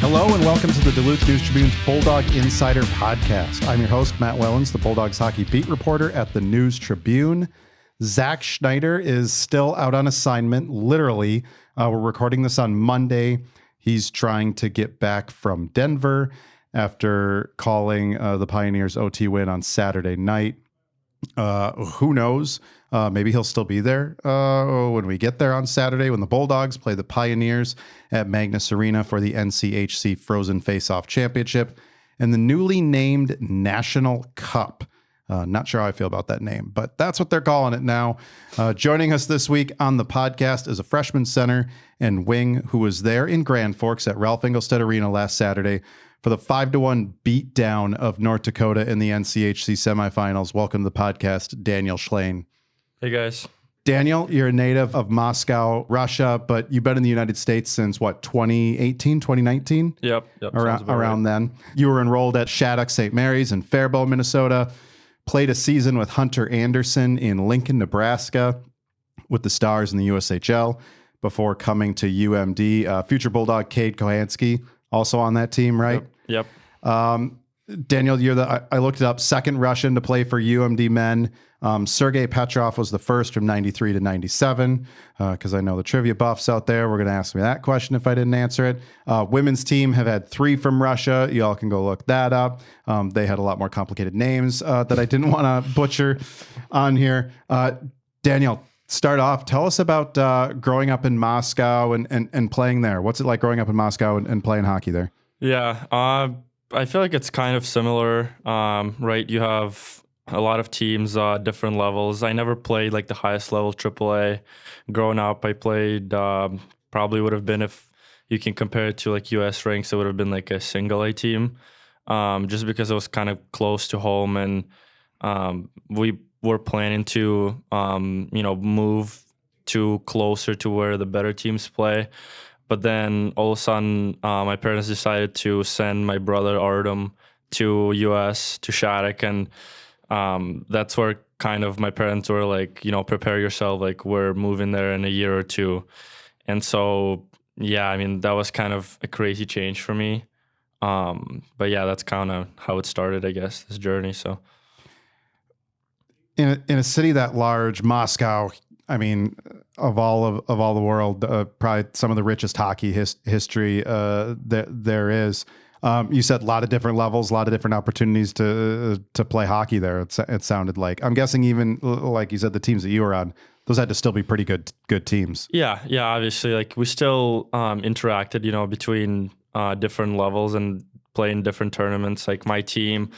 Hello and welcome to the Duluth News Tribune's Bulldog Insider podcast. I'm your host, Matt Wellens, the Bulldogs hockey beat reporter at the News Tribune. Zach Schneider is still out on assignment, literally. We're recording this on Monday. He's trying to get back from Denver after calling the Pioneers' OT win on Saturday night. Who knows? Maybe he'll still be there when we get there on Saturday when the Bulldogs play the Pioneers at Magness Arena for the NCHC Frozen Faceoff Championship and the newly named National Cup. Not sure how I feel about that name, but that's what they're calling it now. Joining us this week on the podcast is a freshman center and wing who was there in Grand Forks at Ralph Engelstad Arena last Saturday for the 5-1 beatdown of North Dakota in the NCHC semifinals. Welcome to the podcast, Daniel Shlaine. Hey, guys. Daniel, you're a native of Moscow, Russia, but you've been in the United States since, 2018, 2019? Yep. Around then. You were enrolled at Shattuck St. Mary's in Faribault, Minnesota, played a season with Hunter Anderson in Lincoln, Nebraska, with the Stars in the USHL before coming to UMD. Future Bulldog Cade Kohansky, also on that team, right? Yep. Daniel, I looked it up, second Russian to play for UMD men. Sergei Petrov was the first from 93 to 97, because I know the trivia buffs out there. We're going to ask me that question if I didn't answer it. Women's team have had 3 from Russia. You all can go look that up. They had a lot more complicated names that I didn't want to butcher on here. Daniel, start off. Tell us about growing up in Moscow and playing there. What's it like growing up in Moscow and playing hockey there? Yeah, I feel like it's kind of similar, right? You have a lot of teams, different levels. I never played like the highest level AAA. Growing up, I played probably would have been, if you can compare it to like US ranks, it would have been like a single A team, just because it was kind of close to home, and we were planning to move to closer to where the better teams play. But then all of a sudden, my parents decided to send my brother Artem to US, to Shattuck, and that's where kind of my parents were like, prepare yourself, like we're moving there in a year or two. And so, yeah, I mean, that was kind of a crazy change for me. But yeah, that's kind of how it started, I guess, this journey. So in a city that large, Moscow, I mean, of all the world, probably some of the richest hockey history there is. You said a lot of different levels, a lot of different opportunities to play hockey there. It sounded like. I'm guessing even like you said, the teams that you were on, those had to still be pretty good teams. Yeah. Obviously, like we still interacted, between different levels and playing different tournaments. Like my team,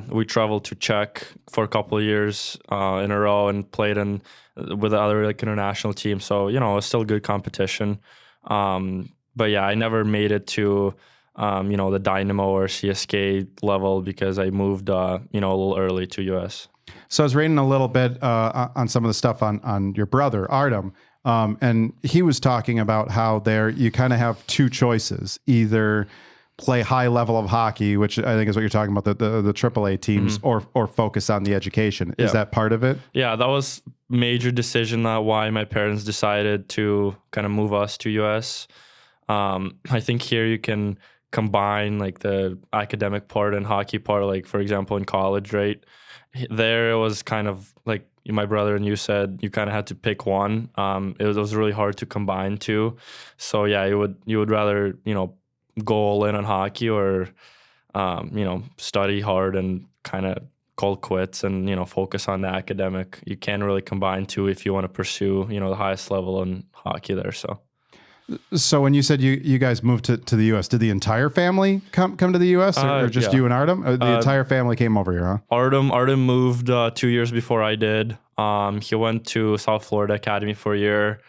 we traveled to Czech for a couple of years in a row and played with the other like international teams. So it was still good competition. But yeah, I never made it to the Dynamo or CSK level because I moved a little early to US. So I was reading a little bit on some of the stuff on your brother Artem, and he was talking about how there you kind of have 2 choices: either play high level of hockey, which I think is what you're talking about, the AAA teams, mm-hmm. or focus on the education. Is that part of it? Yeah, that was major decision why my parents decided to kind of move us to US. I think here you can combine like the academic part and hockey part, like for example in college, right? There it was kind of like my brother and you said you kind of had to pick one. It was really hard to combine 2. So yeah, you would rather go all in on hockey or study hard and kind of call quits and focus on the academic. You can't really combine 2 if you want to pursue the highest level in hockey there. So when you said you guys moved to the U.S., did the entire family come to the U.S. or just you and Artem? The entire family came over here, huh? Artem moved 2 years before I did. He went to South Florida Academy for a year.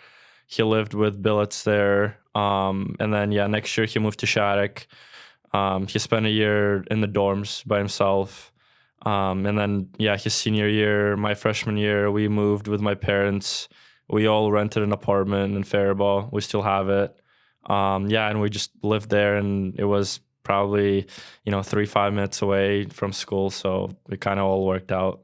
He lived with billets there. And then, next year he moved to Shattuck. He spent a year in the dorms by himself. And then, his senior year, my freshman year, we moved with my parents. We all rented an apartment in Faribault. We still have it. And we just lived there, and it was probably, 3-5 minutes away from school. So it kind of all worked out.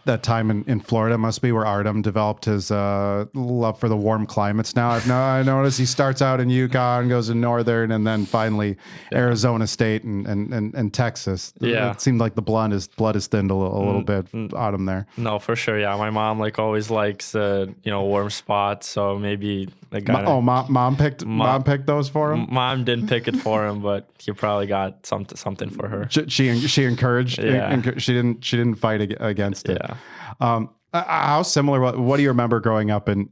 that time in Florida must be where Artem developed his love for the warm climates. Now I noticed he starts out in Yukon, goes to Northern, and then finally Arizona State and Texas. Yeah, it seemed like the blood is thinned a little bit. Artem there. No, for sure. Yeah, my mom always likes warm spots, so maybe the guy. Mom picked those for him. Mom didn't pick it for him, but he probably got something for her. She encouraged. Yeah. She didn't fight against it. Yeah. How similar? What do you remember growing up in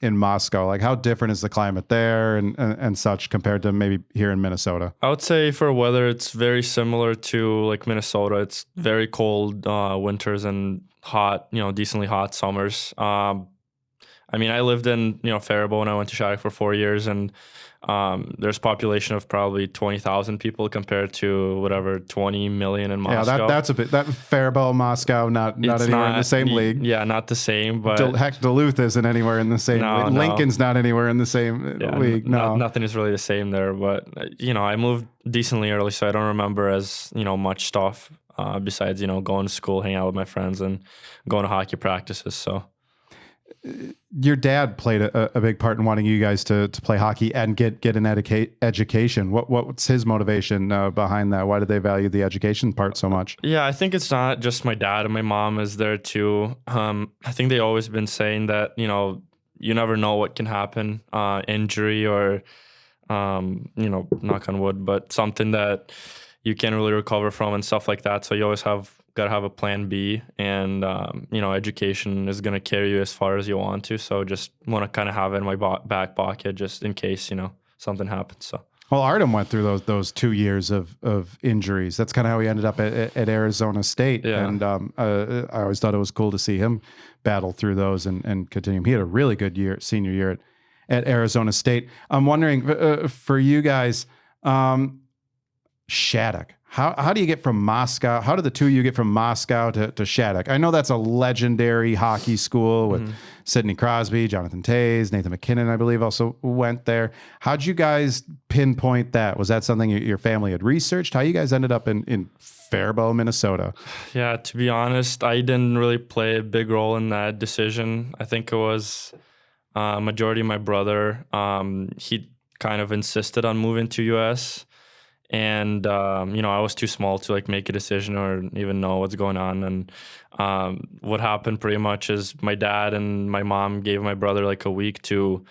Moscow? Like, how different is the climate there and such compared to maybe here in Minnesota? I would say for weather, it's very similar to like Minnesota. It's very cold winters and hot, decently hot summers. I lived in Faribault, and I went to Shattuck for 4 years, and there's a population of probably 20,000 people compared to whatever 20 million in Moscow. Yeah, that's a bit. That Faribault, Moscow, not anywhere in the same league. Yeah, not the same. But heck, Duluth isn't anywhere in the same. league. Lincoln's not anywhere in the same league. No, nothing is really the same there. But I moved decently early, so I don't remember as much stuff besides going to school, hanging out with my friends, and going to hockey practices. So. Your dad played a big part in wanting you guys to play hockey and get an education. What's his motivation behind that? Why did they value the education part so much? Yeah, I think it's not just my dad, and my mom is there too. I think they've always been saying that, you never know what can happen, injury or, knock on wood, but something that you can't really recover from and stuff like that. So you always got to have a plan B, and education is going to carry you as far as you want to. So just want to kind of have it in my back pocket just in case something happens. So well, Artem went through those 2 years of injuries. That's kind of how he ended up at Arizona State. Yeah. And I always thought it was cool to see him battle through those and continue. He had a really good senior year at Arizona State. I'm wondering for you guys, Shattuck. How do you get from Moscow? How did the two of you get from Moscow to Shattuck? I know that's a legendary hockey school with Sidney Crosby, Jonathan Toews, Nathan McKinnon, I believe, also went there. How'd you guys pinpoint that? Was that something your family had researched? How you guys ended up in Faribault, Minnesota? Yeah, to be honest, I didn't really play a big role in that decision. I think it was majority of my brother. He kind of insisted on moving to U.S., and, I was too small to make a decision or even know what's going on. And what happened pretty much is my dad and my mom gave my brother a week to,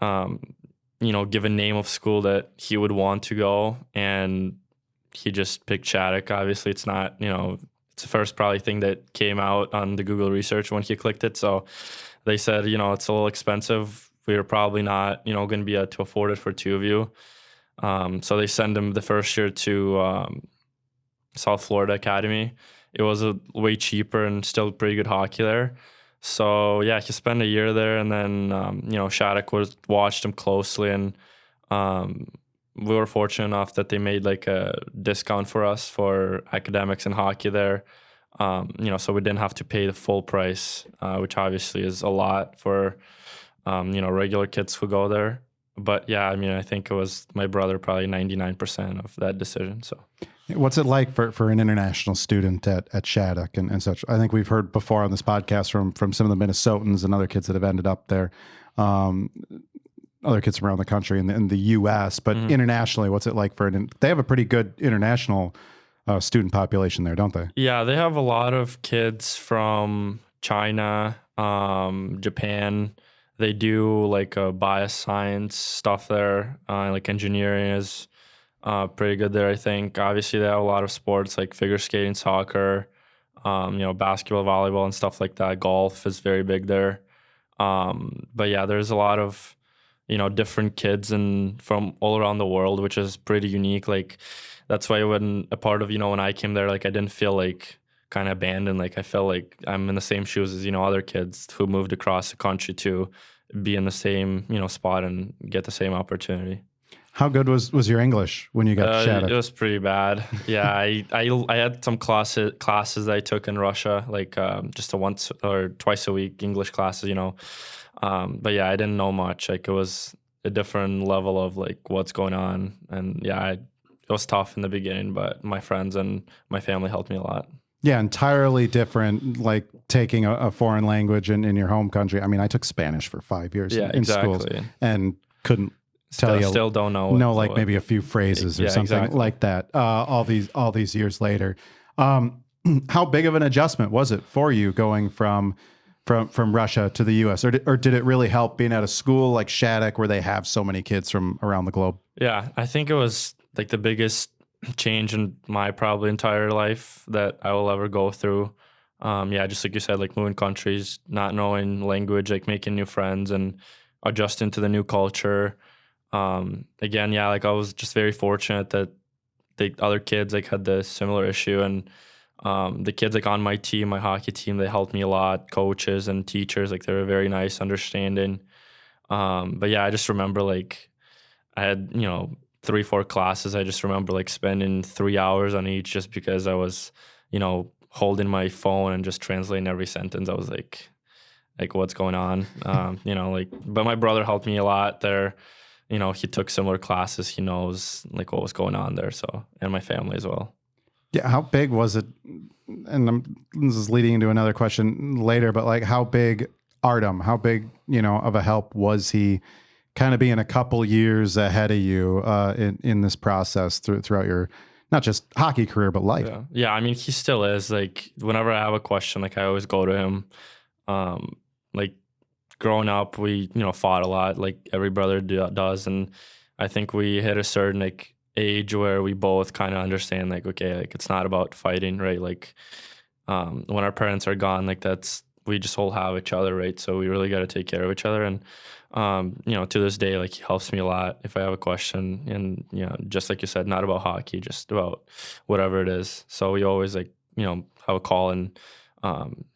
give a name of school that he would want to go. And he just picked Shattuck. Obviously, it's not, it's the first probably thing that came out on the Google research when he clicked it. So they said, it's a little expensive. We were probably not, going to be able to afford it for two of you. So they send him the first year to South Florida Academy. It was way cheaper and still pretty good hockey there. So yeah, he spent a year there, and then Shattuck watched him closely, and we were fortunate enough that they made a discount for us for academics and hockey there. So we didn't have to pay the full price, which obviously is a lot for regular kids who go there. But yeah, I think it was my brother probably 99% of that decision. So, what's it like for an international student at Shattuck and such? I think we've heard before on this podcast from some of the Minnesotans and other kids that have ended up there, other kids from around the country in the U.S. But internationally, what's it like they have a pretty good international student population there, don't they? Yeah, they have a lot of kids from China, Japan. They do bioscience stuff there. Engineering is pretty good there, I think. Obviously, they have a lot of sports like figure skating, soccer, basketball, volleyball, and stuff like that. Golf is very big there. But yeah, there's a lot of, different kids from all around the world, which is pretty unique. That's why when I came there, I didn't feel kind of abandoned. I felt like I'm in the same shoes as, other kids who moved across the country to be in the same, spot and get the same opportunity. How good was your English when you got to Shattuck? It was pretty bad. Yeah, I had some classes that I took in Russia, just a once or twice a week English classes, But yeah, I didn't know much. It was a different level of what's going on. And yeah, it was tough in the beginning, but my friends and my family helped me a lot. Yeah, entirely different, like taking a foreign language in your home country. I mean, I took Spanish for 5 years in schools and couldn't tell you. Still don't know. Like maybe a few phrases or something like that. All these years later. How big of an adjustment was it for you going from Russia to the U.S. or did it really help being at a school like Shattuck where they have so many kids from around the globe? Yeah, I think it was like the biggest change in my probably entire life that I will ever go through. Just like you said, like moving countries, not knowing language, like making new friends and adjusting to the new culture. Like I was just very fortunate that the other kids like had the similar issue, and the kids like on my team, my hockey team, they helped me a lot. Coaches and teachers, like they were very nice, understanding. I just remember like I had 3-4 classes. I just remember like spending 3 hours on each just because I was holding my phone and just translating every sentence. I was like what's going on? But my brother helped me a lot there. He took similar classes. He knows like what was going on there. So, and my family as well. Yeah. How big was it? And this is leading into another question later, but like how big Artem, how big, of a help was he kind of being a couple years ahead of you in this process throughout your, not just hockey career, but life? Yeah. I mean, he still is. Like whenever I have a question, like I always go to him. Like growing up, we, fought a lot like every brother does. And I think we hit a certain like age where we both kind of understand like, okay, like it's not about fighting, right? Like when our parents are gone, like we just all have each other, right? So we really got to take care of each other. And, to this day, like he helps me a lot if I have a question, and, just like you said, not about hockey, just about whatever it is. So we always like, have a call and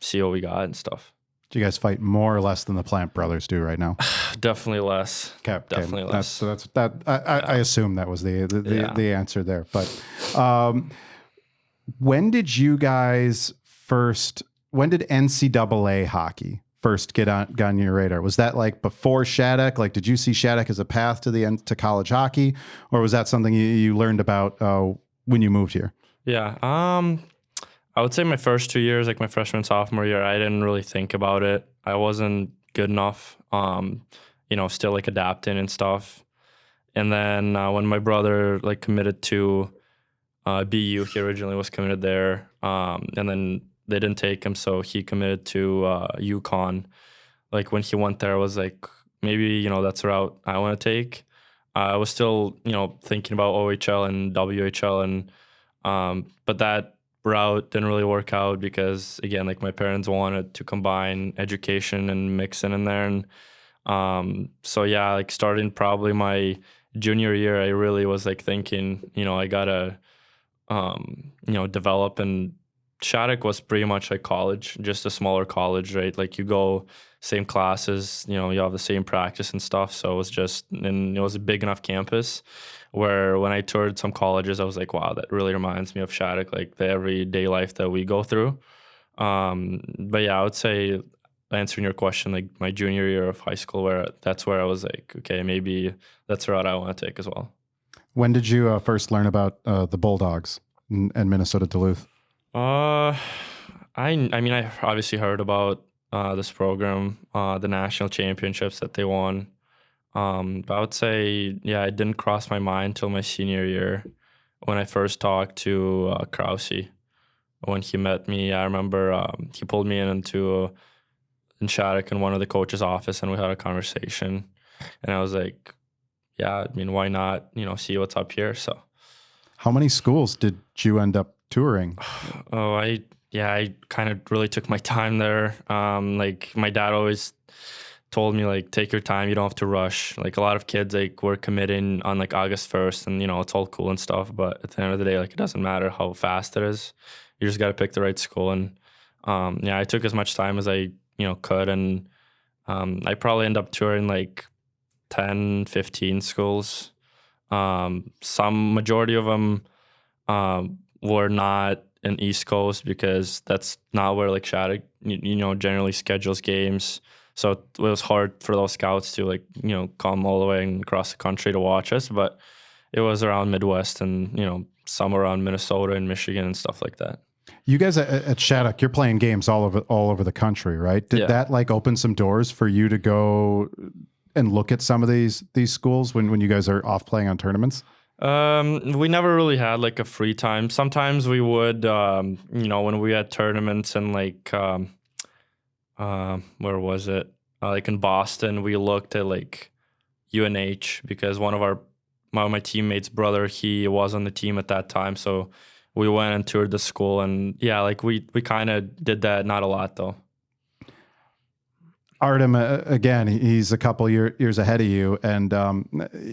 see what we got and stuff. Do you guys fight more or less than the Plant brothers do right now? Definitely less. Okay. Definitely less. I assume that was the answer there. But when did NCAA hockey first get on your radar? Was that like before Shattuck? Like, did you see Shattuck as a path to college hockey, or was that something you learned about when you moved here? Yeah. I would say my first 2 years, like my freshman, sophomore year, I didn't really think about it. I wasn't good enough, still like adapting and stuff. And then when my brother like committed to BU, he originally was committed there. And then they didn't take him, so he committed to UConn. Like when he went there, I was like, maybe, that's the route I want to take. I was still, thinking about OHL and WHL, and but that route didn't really work out because, again, like my parents wanted to combine education and mix in there. And like starting probably my junior year, I really was like thinking, I gotta, develop. And Shattuck was pretty much like college, just a smaller college, right? Like you go same classes, you have the same practice and stuff. So it was a big enough campus where when I toured some colleges, I was like, wow, that really reminds me of Shattuck, like the everyday life that we go through. I would say, answering your question, like my junior year of high school, that's where I was like, okay, maybe that's the route I want to take as well. When did you first learn about the Bulldogs and Minnesota Duluth? I obviously heard about this program, the national championships that they won. But I would say, it didn't cross my mind till my senior year when I first talked to Krause. When he met me, I remember he pulled me in Shattuck in one of the coach's office, and we had a conversation. And I was like, why not, see what's up here? So, how many schools did you end up touring? I kind of really took my time there. Like my dad always told me, like, take your time, you don't have to rush. Like a lot of kids, like, were committing on like August 1st, and it's all cool and stuff, but at the end of the day, like, it doesn't matter how fast it is. You just got to pick the right school. And I took as much time as I could, and I probably end up touring like 10, 15 schools. Some majority of them were not in East Coast because that's not where like Shattuck generally schedules games. So it was hard for those scouts to like, come all the way across the country to watch us, but it was around Midwest and, some around Minnesota and Michigan and stuff like that. You guys at Shattuck, you're playing games all over the country, right? Did that like open some doors for you to go and look at some of these schools when you guys are off playing on tournaments? We never really had like a free time. Sometimes we would, when we had tournaments and like, where was it? Like in Boston, we looked at like UNH because one of my teammates' brother, he was on the team at that time, so we went and toured the school, and yeah, like we kind of did that. Not a lot though. Artem, again, he's a couple years ahead of you, and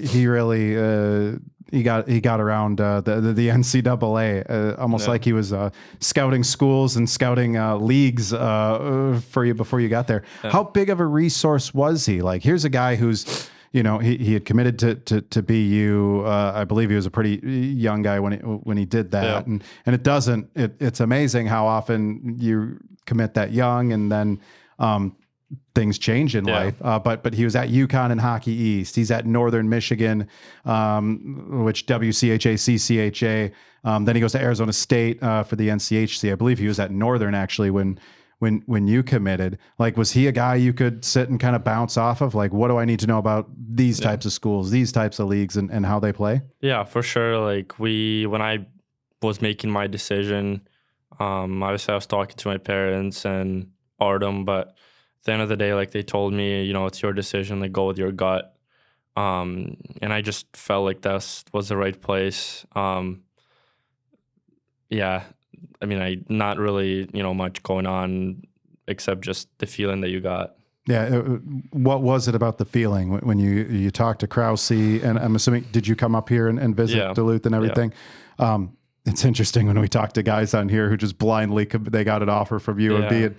he really he got around the NCAA almost like he was scouting schools and scouting leagues for you before you got there. Yeah. How big of a resource was he? Like, here's a guy who's, he had committed to BU. I believe he was a pretty young guy when he did that, and it's amazing how often you commit that young, and then things change in life. But he was at UConn and Hockey East. He's at Northern Michigan, which WCHA, CCHA. Then he goes to Arizona State for the NCHC. I believe he was at Northern actually when you committed. Like, was he a guy you could sit and kind of bounce off of? Like, what do I need to know about these types of schools, these types of leagues, and how they play? Yeah, for sure. Like when I was making my decision, obviously I was talking to my parents and Artem, but at the end of the day, like they told me, it's your decision, like go with your gut. And I just felt like that was the right place. I mean, not really, much going on except just the feeling that you got. Yeah. What was it about the feeling when you talked to Krause? And I'm assuming, did you come up here and visit Duluth and everything? Yeah. It's interesting when we talk to guys on here who just blindly, they got an offer from UMD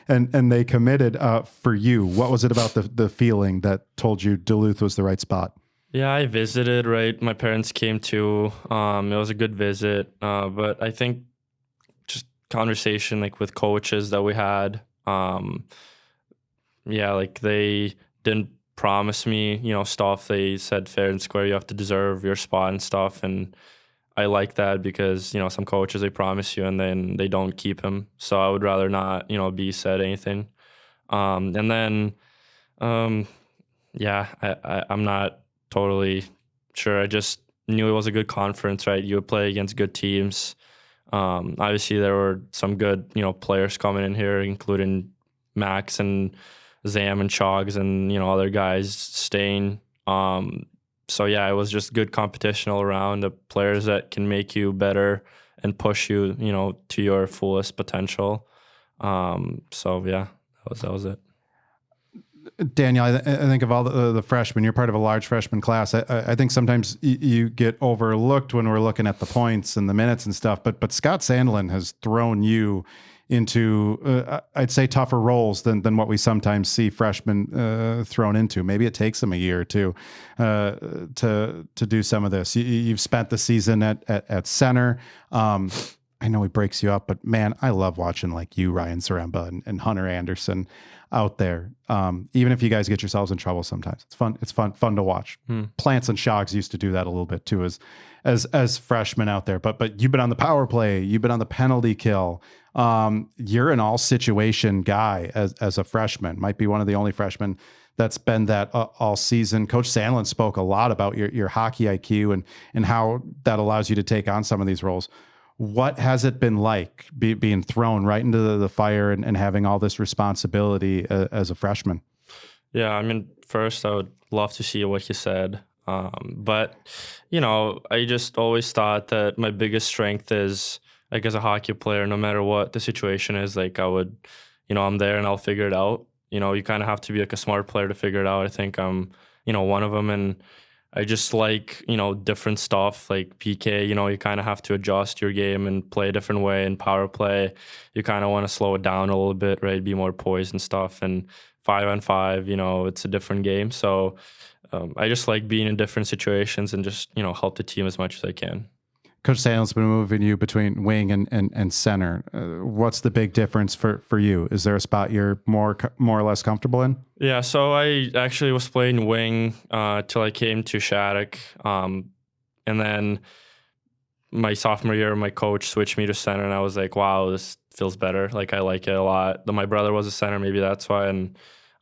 and they committed for you. What was it about the feeling that told you Duluth was the right spot? Yeah, I visited, right? My parents came too. It was a good visit. But I think just conversation like with coaches that we had, like they didn't promise me, stuff. They said fair and square, you have to deserve your spot and stuff. And I like that because, some coaches, they promise you and then they don't keep them. So I would rather not, be said anything. And then, I'm not totally sure. I just knew it was a good conference, right? You would play against good teams. Obviously, there were some good, players coming in here, including Max and Zam and Chogs and, other guys staying. So, it was just good competition all around, the players that can make you better and push you, to your fullest potential. That was it. Daniel, I think of all the freshmen, you're part of a large freshman class. I think sometimes you get overlooked when we're looking at the points and the minutes and stuff, but Scott Sandelin has thrown you into, I'd say, tougher roles than what we sometimes see freshmen thrown into. Maybe it takes them a year or two to do some of this. You've spent the season at center. I know he breaks you up, but man, I love watching like you, Ryan Zaremba, and Hunter Anderson out there. Even if you guys get yourselves in trouble sometimes, it's fun. It's fun to watch. Plants and Shogs used to do that a little bit too as freshmen out there. But you've been on the power play, you've been on the penalty kill. You're an all situation guy as a freshman. Might be one of the only freshmen that's been that all season. Coach Sandlin spoke a lot about your hockey IQ and how that allows you to take on some of these roles. What has it been like being thrown right into the fire and having all this responsibility as a freshman? Yeah, I mean, first, I would love to see what you said. But, I just always thought that my biggest strength is, like, as a hockey player, no matter what the situation is, like, I would, I'm there and I'll figure it out. You kind of have to be, like, a smart player to figure it out. I think I'm, one of them. And I just like, different stuff like PK, you kind of have to adjust your game and play a different way. And power play, you kind of want to slow it down a little bit, right? Be more poised and stuff. And 5-on-5, it's a different game. So I just like being in different situations and just, help the team as much as I can. Coach Sandlin's been moving you between wing and center. What's the big difference for you? Is there a spot you're more or less comfortable in? Yeah, so I actually was playing wing till I came to Shattuck. And then, my sophomore year, my coach switched me to center, and I was like, wow, this feels better. Like I like it a lot. My brother was a center, maybe that's why. And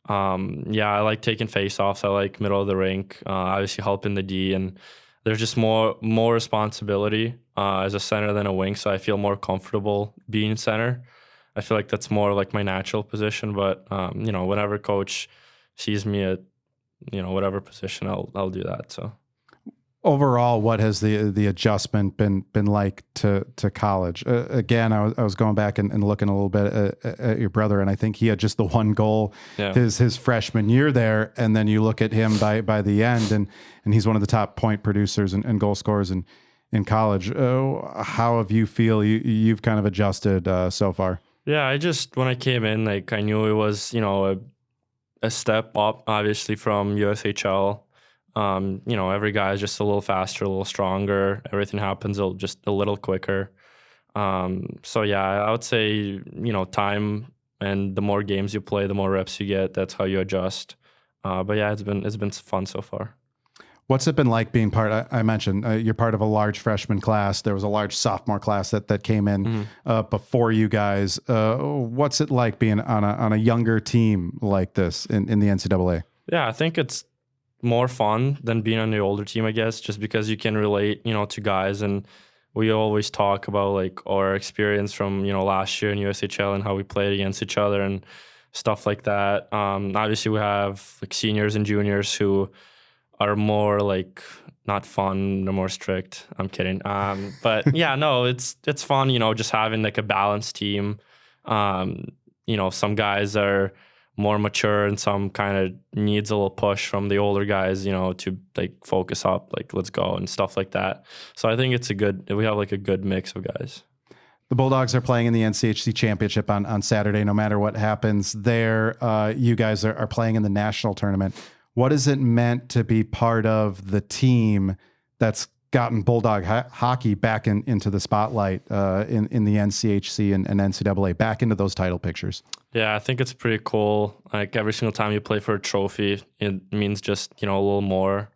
I like taking faceoffs. I like middle of the rink. Obviously helping the D, and there's just more responsibility as a center than a wing. So I feel more comfortable being center. I feel like that's more like my natural position. But whenever coach sees me at whatever position, I'll do that. So. Overall, what has the adjustment been like to college? Again, I was going back and looking a little bit at your brother, and I think he had just the one goal his freshman year there, and then you look at him by the end, and he's one of the top point producers and goal scorers in college. How have you feel you've kind of adjusted so far? Yeah, when I came in, like I knew it was a step up, obviously from USHL. Every guy is just a little faster, a little stronger. Everything happens just a little quicker. I would say, time and the more games you play, the more reps you get. That's how you adjust. It's been fun so far. What's it been like being part? I mentioned you're part of a large freshman class. There was a large sophomore class that came in before you guys. What's it like being on a younger team like this in the NCAA? Yeah, I think it's more fun than being on the older team, I guess, just because you can relate, to guys. And we always talk about like our experience from, last year in USHL and how we played against each other and stuff like that. Obviously we have like seniors and juniors who are more like not fun, they're more strict. I'm kidding. But yeah, no, it's fun, just having like a balanced team. Some guys are more mature and some kind of needs a little push from the older guys, to like focus up, like let's go and stuff like that. So I think we have like a good mix of guys. The Bulldogs are playing in the NCHC Championship on Saturday. No matter what happens there, you guys are playing in the national tournament. What has it meant to be part of the team that's gotten Bulldog hockey back into the spotlight in the NCHC and NCAA, back into those title pictures? Yeah, I think it's pretty cool. Like every single time you play for a trophy, it means just, a little more.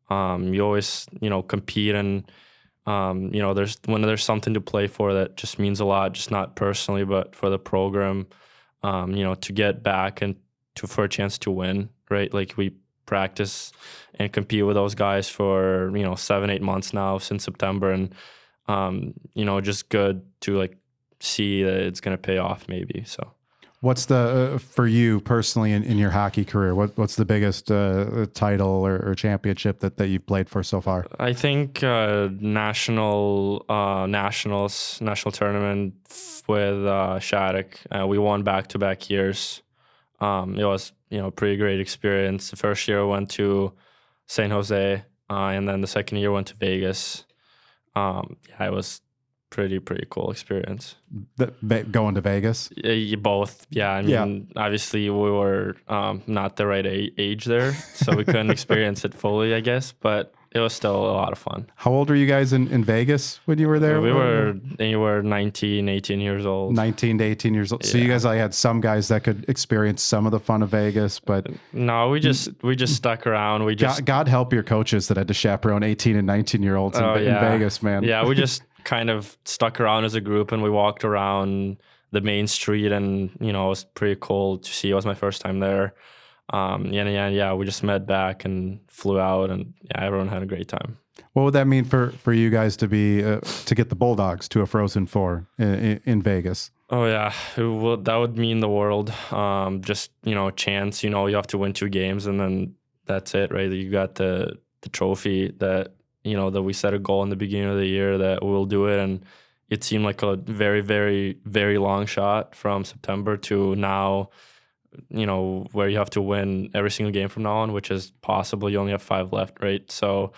You always, compete and, when there's something to play for that just means a lot, just not personally, but for the program, to get back and for a chance to win, right? Like we practice and compete with those guys for 7-8 months now since September, and just good to like see that it's gonna pay off maybe. So what's the for you personally in your hockey career, what's the biggest title or championship that you've played for so far? I think national tournament with Shattuck. We won back-to-back years. It was pretty great experience. The first year I went to San Jose, and then the second year went to Vegas. It was pretty cool experience. Going to Vegas? Both. Yeah, I mean, obviously we were not the right age there, so we couldn't experience it fully, I guess, but it was still a lot of fun. How old were you guys in Vegas when you were there? We were anywhere 19, 18 years old. 19 to 18 years old. Yeah. So you guys had some guys that could experience some of the fun of Vegas, but no, we just stuck around. God help your coaches that had to chaperone 18 and 19-year-olds in Vegas, man. Yeah, we just kind of stuck around as a group and we walked around the main street, and it was pretty cool to see. It was my first time there. We just met back and flew out, and everyone had a great time. What would that mean for you guys to be to get the Bulldogs to a Frozen Four in Vegas? Oh yeah, that would mean the world. Just chance. You have to win 2 games, and then that's it, right? You got the trophy that that we set a goal in the beginning of the year that we'll do it, and it seemed like a very, very, very long shot from September to now. Where you have to win every single game from now on, which is possible. You only have 5 left, right? So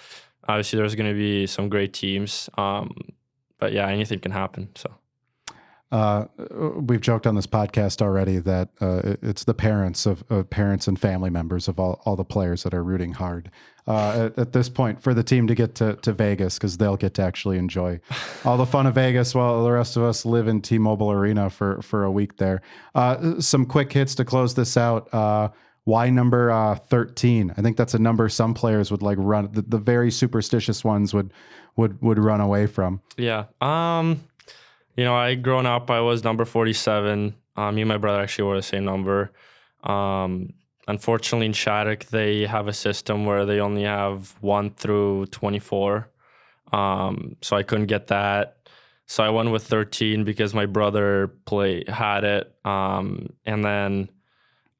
obviously there's going to be some great teams. But yeah, anything can happen. So we've joked on this podcast already that it's the parents of parents and family members of all the players that are rooting hard at this point for the team to get to Vegas, because they'll get to actually enjoy all the fun of Vegas while the rest of us live in T-Mobile Arena for a week there. Some quick hits to close this out. Why number 13? I think that's a number some players would like run. The very superstitious ones would run away from. Yeah. I growing up, I was number 47. Me and my brother actually wore the same number. Unfortunately, in Shattuck, they have a system where they only have 1 through 24. So I couldn't get that. So I went with 13 because my brother had it. And then,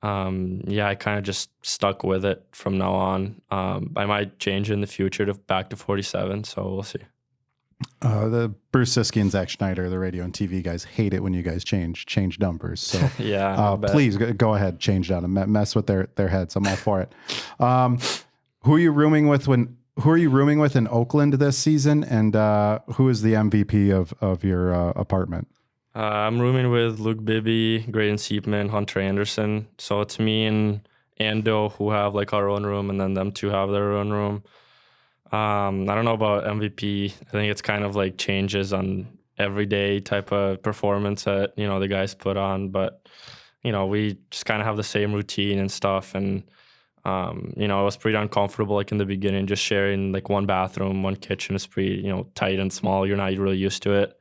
I kind of just stuck with it from now on. I might change in the future back to 47. So we'll see. The Bruce Siski and Zach Schneider, the radio and TV guys, hate it when you guys change numbers. So yeah, please go ahead, change that and mess with their heads. I'm all for it. Who are you rooming with in Oakland this season, and who is the MVP of your apartment? I'm rooming with Luke Bibby, Graydon Seepman, Hunter Anderson. So it's me and Ando who have like our own room, and then them two have their own room. I don't know about MVP. I think it's kind of like changes on everyday type of performance that, the guys put on. But, we just kind of have the same routine and stuff. And, it was pretty uncomfortable like in the beginning, just sharing like one bathroom, one kitchen. Is pretty, tight and small. You're not really used to it.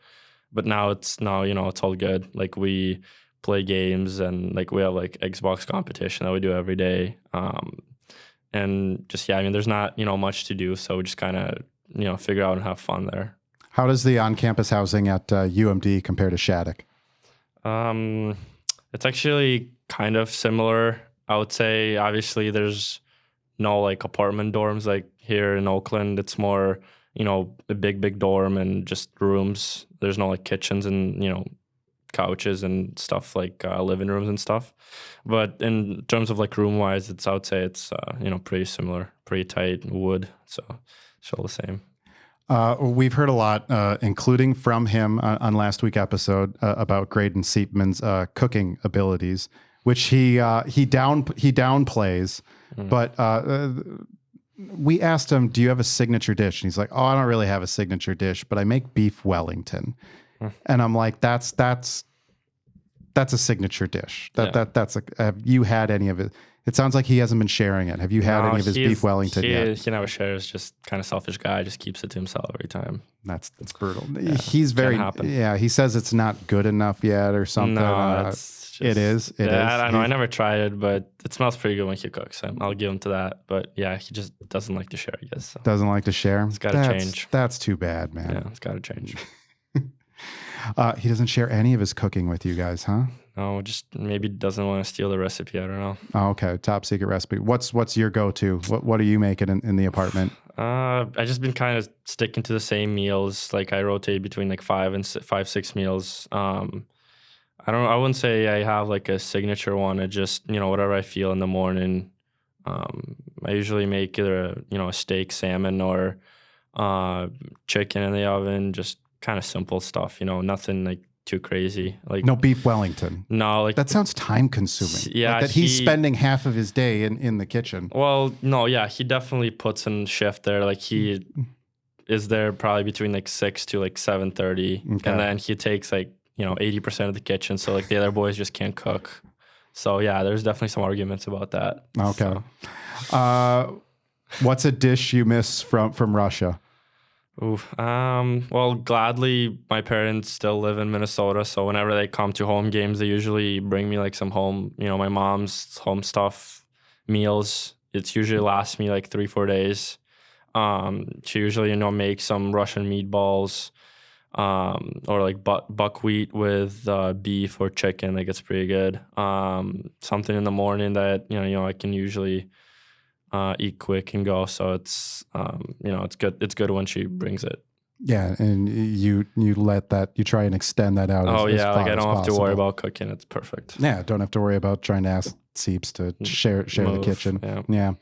But now it's all good. Like we play games and like we have like Xbox competition that we do every day. And just, there's not, much to do. So we just kind of, figure out and have fun there. How does the on-campus housing at UMD compare to Shattuck? It's actually kind of similar. I would say, obviously, there's no like apartment dorms like here in Oakland. It's more, a big dorm and just rooms. There's no like kitchens and, couches and stuff like living rooms and stuff. But in terms of like room wise, I would say it's pretty similar, pretty tight wood. So it's all the same. We've heard a lot, including from him on last week's episode about Graydon Seepman's cooking abilities, which he downplays. But we asked him, "Do you have a signature dish?" And he's like, "Oh, I don't really have a signature dish, but I make beef Wellington." And I'm like, that's a signature dish. Have you had any of it? It sounds like he hasn't been sharing it. Have you had any of his beef Wellington yet? He never shares. Just kind of selfish guy. Just keeps it to himself every time. That's brutal. Yeah, he's very. Yeah, he says it's not good enough yet or something. No, it is. I don't know. I never tried it, but it smells pretty good when he cooks. I'll give him to that. But yeah, he just doesn't like to share, I guess. So. Doesn't like to share. It's got to change. That's too bad, man. Yeah, it's got to change. He doesn't share any of his cooking with you guys, huh? No, just maybe doesn't want to steal the recipe. I don't know. Oh, okay, top secret recipe. What's your go-to? What are you making in the apartment? I just been kind of sticking to the same meals. Like I rotate between like 6 meals. I wouldn't say I have like a signature one. I just whatever I feel in the morning. I usually make either a steak, salmon, or chicken in the oven. Just kind of simple stuff. Nothing like too crazy. Like no beef Wellington. No, like that sounds time consuming. Yeah, like that he's spending half of his day in the kitchen. Well, no, yeah, he definitely puts in shift there. Like he is there probably between like 6 to like 7:30, and then he takes like 80% of the kitchen. So like the other boys just can't cook. So yeah, there's definitely some arguments about that. Okay. So. What's a dish you miss from Russia? Ooh, well, gladly, my parents still live in Minnesota, so whenever they come to home games, they usually bring me like some home, my mom's home stuff, meals. It's usually lasts me like 3-4 days. She usually, makes some Russian meatballs, or like buckwheat with beef or chicken. Like it's pretty good. Something in the morning that I can usually eat quick and go. So it's it's good. It's good when she brings it. Yeah, and you try and extend that out. Like I don't have to worry about cooking. It's perfect. Yeah, don't have to worry about trying to ask Seeps to share the kitchen. Yeah.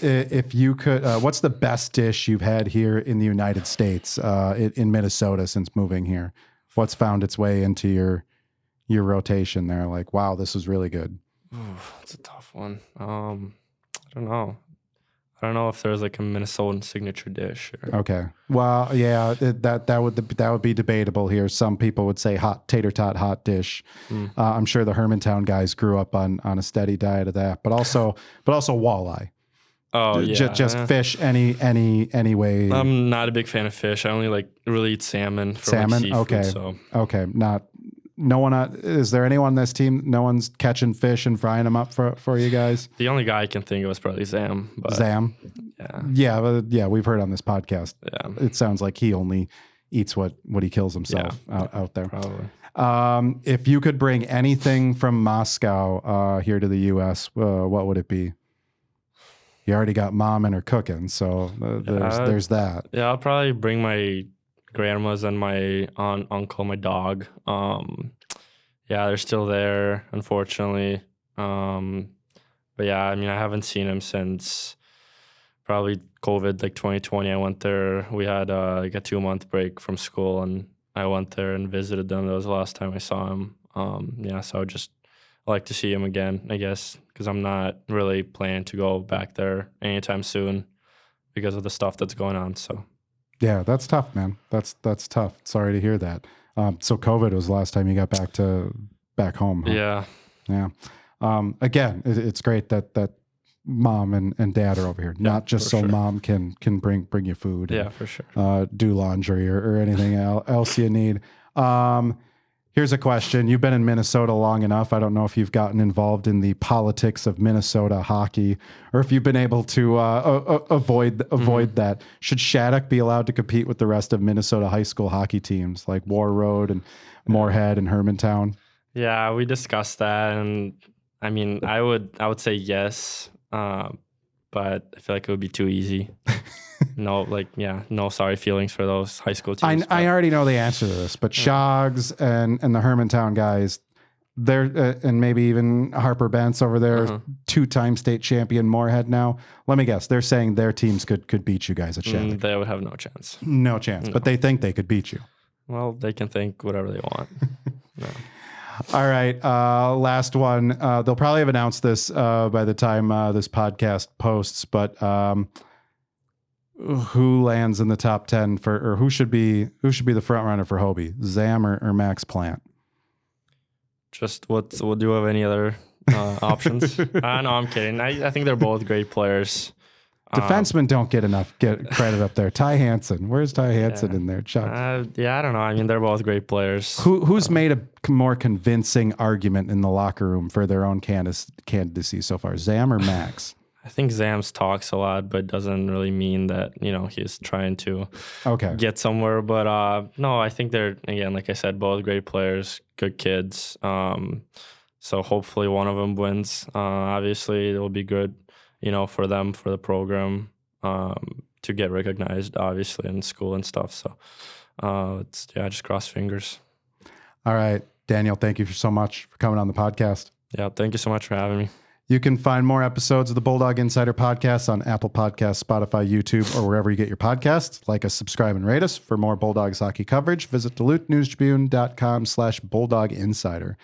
If you could, what's the best dish you've had here in the United States, in Minnesota since moving here? What's found its way into your rotation there? Like, wow, this was really good. Ooh, that's a tough one. I don't know. I don't know if there's like a Minnesotan signature dish. Okay. Well, yeah, that would be debatable here. Some people would say hot tater tot hot dish. I'm sure the Hermantown guys grew up on a steady diet of that, but also walleye. Oh yeah, just fish any way. I'm not a big fan of fish. I only really eat salmon. Like seafood, okay. So. Okay. No one. Is there anyone on this team? No one's catching fish and frying them up for you guys. The only guy I can think of is probably Zam. But Zam. Yeah. We've heard on this podcast. Yeah. It sounds like he only eats what he kills himself out there. Probably. If you could bring anything from Moscow here to the U.S., what would it be? You already got mom and her cooking, so there's that. Yeah, I'll probably bring my grandmas and my aunt, uncle, my dog. They're still there, unfortunately. But yeah, I mean, I haven't seen them since probably COVID, like 2020. I went there. We had a 2-month break from school, and I went there and visited them. That was the last time I saw them. So I would just like to see him again, I guess, because I'm not really planning to go back there anytime soon because of the stuff that's going on. So. Yeah, that's tough, man. That's tough. Sorry to hear that. So COVID was the last time you got back home. Huh? Yeah. Again, it's great that mom and dad are over here, not just so sure. Mom can bring you food. Yeah, and, for sure. Do laundry or anything else you need. Here's a question. You've been in Minnesota long enough. I don't know if you've gotten involved in the politics of Minnesota hockey or if you've been able to avoid that. Should Shattuck be allowed to compete with the rest of Minnesota high school hockey teams like War Road and Moorhead and Hermantown? Yeah, we discussed that. And I mean, I would say yes, but I feel like it would be too easy. No sorry feelings for those high school teams. I already know the answer to this, but Shogs and the Hermantown guys, they're and maybe even Harper Bentz over there, 2-time state champion Moorhead now. Let me guess, they're saying their teams could beat you guys at Shattuck. They would have no chance. No chance, but they think they could beat you. Well, they can think whatever they want. No. All right, last one. They'll probably have announced this by the time this podcast posts, but who lands in the top 10 or who should be the front runner for Hobie, Zam or Max Plant? Just do you have any other options? No, I'm kidding. I think they're both great players. Defensemen don't get enough credit up there. Ty Hansen, where's Ty Hansen in there? Chuck? I don't know. I mean, they're both great players. Who's made a more convincing argument in the locker room for their own candidacy so far, Zam or Max? I think Zams talks a lot, but doesn't really mean that, he's trying to get somewhere. But no, I think they're, again, like I said, both great players, good kids. So hopefully one of them wins. Obviously, it will be good, for them, for the program, to get recognized, obviously, in school and stuff. So just cross fingers. All right, Daniel, thank you so much for coming on the podcast. Yeah, thank you so much for having me. You can find more episodes of the Bulldog Insider podcast on Apple Podcasts, Spotify, YouTube, or wherever you get your podcasts. Like us, subscribe, and rate us. For more Bulldogs hockey coverage, visit DuluthNewsTribune.com/Bulldog Insider.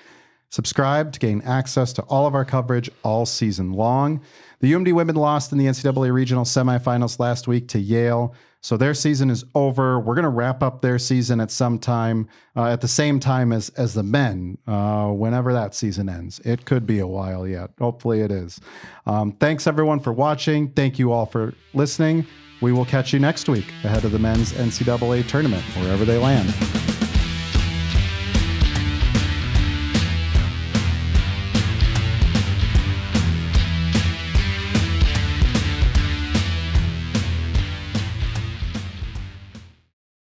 Subscribe to gain access to all of our coverage all season long. The UMD women lost in the NCAA regional semifinals last week to Yale, so their season is over. We're going to wrap up their season at some time, at the same time as the men, whenever that season ends. It could be a while yet. Hopefully it is. Thanks, everyone, for watching. Thank you all for listening. We will catch you next week ahead of the men's NCAA tournament, wherever they land.